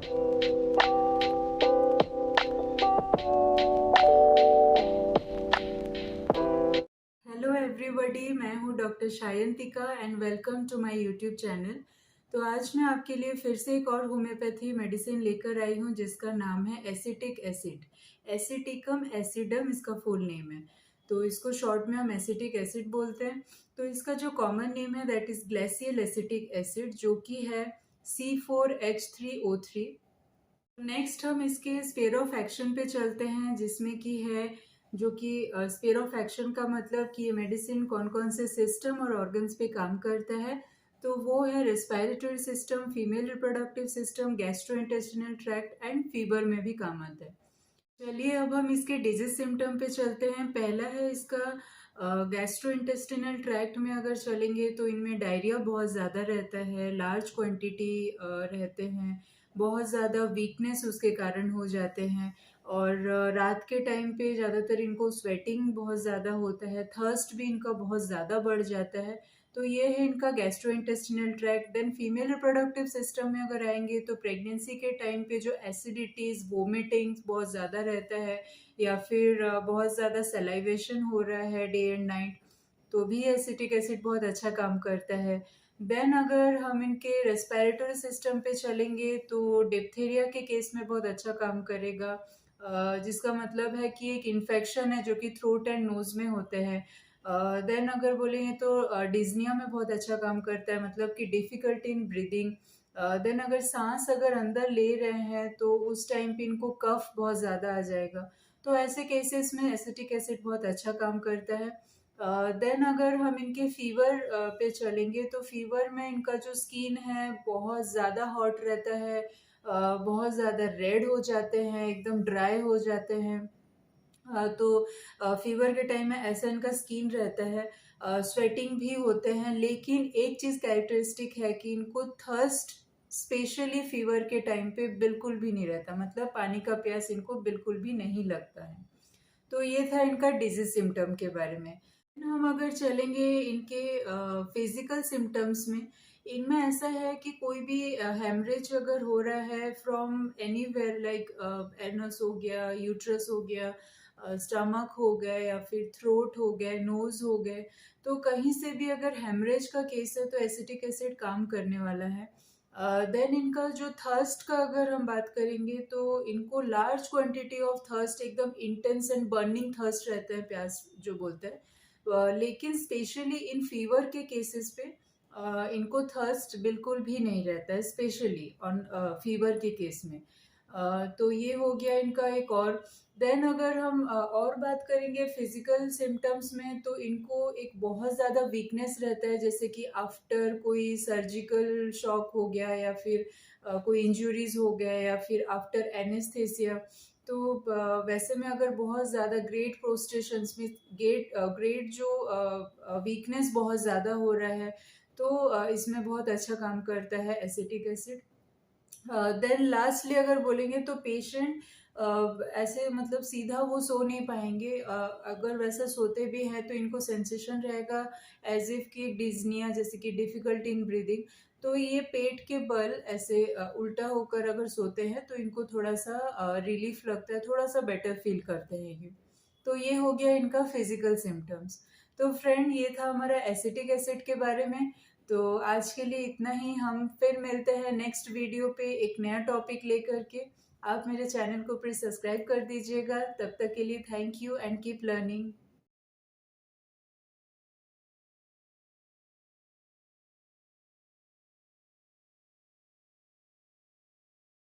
Hello everybody, मैं हूँ doctor Shayantika and welcome to my YouTube channel. तो आज मैं आपके लिए फिर से एक और होम्योपैथी मेडिसिन लेकर आई हूँ जिसका नाम है एसिटिक एसिड। एसिटिकम एसिडम इसका फुल नेम है। तो इसको शॉर्ट में हम एसिटिक एसिड बोलते हैं। तो इसका जो कॉमन नेम है दैट इज ग्लेसियल एसिटिक एसिड, जो कि है C4H3O3। नेक्स्ट हम इसके स्पेयर ऑफ एक्शन पे चलते हैं, जिसमें कि है जो कि स्पेयर ऑफ एक्शन का मतलब कि ये मेडिसिन कौन कौन से सिस्टम और ऑर्गन्स पे काम करता है। तो वो है respiratory system, female reproductive system, gastrointestinal tract and fever में भी काम आता है। चलिए अब हम इसके डिजीज सिम्टम पे चलते हैं। पहला है इसका गैस्ट्रोइंटेस्टिनल ट्रैक्ट में अगर चलेंगे तो इनमें डायरिया बहुत ज़्यादा रहता है, लार्ज क्वांटिटी रहते हैं, बहुत ज़्यादा वीकनेस उसके कारण हो जाते हैं। और रात के टाइम पे ज़्यादातर इनको स्वेटिंग बहुत ज़्यादा होता है, थर्स्ट भी इनका बहुत ज़्यादा बढ़ जाता है। तो ये है इनका gastrointestinal tract. Then female reproductive system में अगर आएंगे तो प्रेगनेंसी के टाइम पे जो एसिडिटीज, वोमिटिंग्स बहुत ज़्यादा रहता है, या फिर बहुत ज़्यादा सलाइवेशन हो रहा है डे एंड नाइट, तो भी एसिटिक एसिड बहुत अच्छा काम करता है। देन अगर हम इनके रेस्पिरेटरी सिस्टम पे चलेंगे तो डिप्थीरिया के केस में बहुत अच्छा काम करेगा, जिसका मतलब है कि एक इन्फेक्शन है जो कि थ्रोट एंड नोज में होते हैं। देन अगर बोलेंगे तो डिज्निया में बहुत अच्छा काम करता है, मतलब कि डिफिकल्टी इन ब्रीदिंग। देन अगर सांस अगर अंदर ले रहे हैं तो उस टाइम पे इनको कफ बहुत ज़्यादा आ जाएगा। तो ऐसे केसेस में एसिटिक एसिड बहुत अच्छा काम करता है। देन अगर हम इनके फीवर पे चलेंगे तो फीवर में इनका जो स्किन है बहुत ज़्यादा हॉट रहता है, बहुत ज़्यादा रेड हो जाते हैं, एकदम ड्राई हो जाते हैं। तो फीवर के टाइम में ऐसा इनका स्किन रहता है, स्वेटिंग भी होते हैं। लेकिन एक चीज़ कैरेक्टरिस्टिक है कि इनको थर्स्ट स्पेशली फीवर के टाइम पे बिल्कुल भी नहीं रहता, मतलब पानी का प्यास इनको बिल्कुल भी नहीं लगता है। तो ये था इनका डिजीज सिम्टम के बारे में। हम अगर चलेंगे इनके फिजिकल सिम्टम्स में, इनमें ऐसा है कि कोई भी हेमरेज अगर हो रहा है फ्रॉम एनीवेयर, लाइक एनस हो गया, यूट्रस हो गया, स्टमक हो गया, या फिर थ्रोट हो गए, नोज हो गए, तो कहीं से भी अगर हेमरेज का केस है तो एसिटिक एसिड काम करने वाला है। देन इनका जो थर्स्ट का अगर हम बात करेंगे तो इनको लार्ज क्वांटिटी ऑफ थर्स्ट, एकदम इंटेंस एंड बर्निंग थर्स्ट रहता है, प्यास जो बोलते हैं। लेकिन स्पेशली इन फीवर के केसेस पे इनको थर्स्ट बिल्कुल भी नहीं रहता है, स्पेशली ऑन फीवर के केस में। तो ये हो गया इनका एक और। देन अगर हम और बात करेंगे फिजिकल सिम्टम्स में, तो इनको एक बहुत ज़्यादा वीकनेस रहता है, जैसे कि आफ्टर कोई सर्जिकल शॉक हो गया, या फिर कोई इंजरीज हो गया, या फिर आफ्टर एनेस्थेसिया। तो वैसे में अगर बहुत ज़्यादा ग्रेट प्रोस्टेशंस में ग्रेट जो वीकनेस बहुत ज़्यादा हो रहा है, तो इसमें बहुत अच्छा काम करता है एसिटिक एसिड। देन लास्टली अगर बोलेंगे तो पेशेंट ऐसे मतलब सीधा वो सो नहीं पाएंगे, अगर वैसा सोते भी हैं तो इनको सेंसेशन रहेगा एज इफ कि डिज्निया, जैसे कि डिफिकल्टी इन ब्रीदिंग। तो ये पेट के बल ऐसे उल्टा होकर अगर सोते हैं तो इनको थोड़ा सा रिलीफ लगता है, थोड़ा सा बेटर फील करते हैं ये। तो ये हो गया इनका फिजिकल सिम्टम्स। तो फ्रेंड, ये था हमारा एसिटिक एसिड के बारे में। तो आज के लिए इतना ही। हम फिर मिलते हैं नेक्स्ट वीडियो पे एक नया टॉपिक लेकर के। आप मेरे चैनल को प्लीज सब्सक्राइब कर दीजिएगा। तब तक के लिए thank you and keep learning.